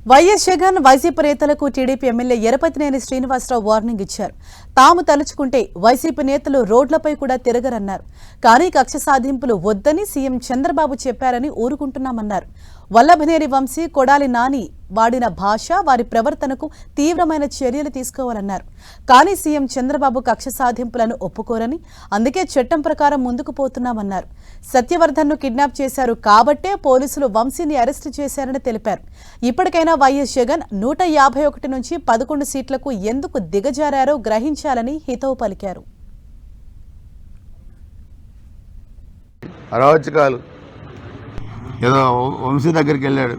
YS Jagan YCP నేతలకు TDP MLA Yarapathineni Srinivasarao warning ఇచ్చారు. తాము తలుచుకుంటే వైసీపీ నేతలు రోడ్లపై కూడా తిరగరన్నారు. కానీ కక్ష సాధింపులు వద్దని సీఎం చంద్రబాబు చెప్పారని ఊరుకుంటున్నామన్నారు. వల్లభనేని వంశీ, కొడాలి నాని వాడిన భాష, వారి ప్రవర్తనకు తీవ్రమైన చర్యలు తీసుకోవాలన్నారు. కానీ సీఎం చంద్రబాబు కక్ష సాధింపులను ఒప్పుకోరని, అందుకే చట్టం ప్రకారం ముందుకు పోతున్నామన్నారు. సత్యవర్ధన్ను కిడ్నాప్ చేశారు కాబట్టే పోలీసులు వంశీని అరెస్టు చేశారని తెలిపారు. ఇప్పటికైనా వైఎస్ జగన్ 151 నుంచి 11 సీట్లకు ఎందుకు దిగజారారో గ్రహించాలని హితవు పలికారు. అరాచకాలు ఏదో వంశీ దగ్గరికి వెళ్ళాడు.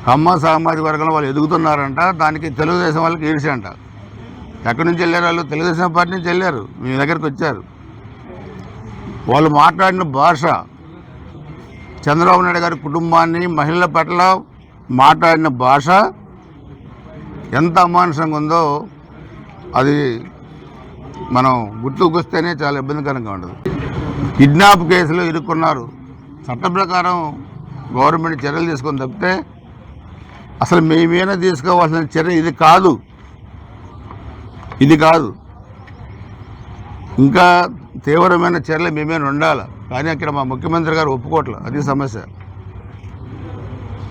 కమ్మ సామాజిక వర్గంలో వాళ్ళు ఎదుగుతున్నారంట. దానికి తెలుగుదేశం వాళ్ళకి ఈడ్చంట. ఎక్కడి నుంచి వెళ్ళారు వాళ్ళు? తెలుగుదేశం పార్టీ నుంచి వెళ్ళారు, మీ దగ్గరికి వచ్చారు. వాళ్ళు మాట్లాడిన భాష, చంద్రబాబు నాయుడు గారి కుటుంబాన్ని, మహిళల పట్ల మాట్లాడిన భాష ఎంత అమానుషంగా ఉందో అది మనం గుర్తుకొస్తేనే చాలా ఇబ్బందికరంగా ఉండదు. కిడ్నాప్ కేసులో ఇరుక్కున్నారు. చట్ట ప్రకారం గవర్నమెంట్ చర్యలు తీసుకొని తప్పితే అసలు మేమైనా తీసుకోవాల్సిన చర్య ఇది కాదు. ఇంకా తీవ్రమైన చర్యలు మేమైనా ఉండాలి. కానీ అక్కడ మా ముఖ్యమంత్రి గారు ఒప్పుకోవట్లేదు. అది సమస్య.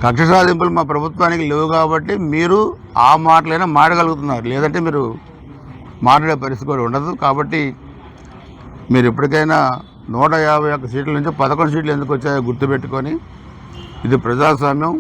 కక్ష సాధింపులు మా ప్రభుత్వానికి లేవు కాబట్టి మీరు ఆ మాటలైనా మాడగలుగుతున్నారు, లేదంటే మీరు మాట్లాడే పరిస్థితి కూడా ఉండదు. కాబట్టి మీరు ఎప్పటికైనా 151 సీట్ల నుంచి 11 సీట్లు ఎందుకు వచ్చాయో గుర్తుపెట్టుకొని, ఇది ప్రజాస్వామ్యం.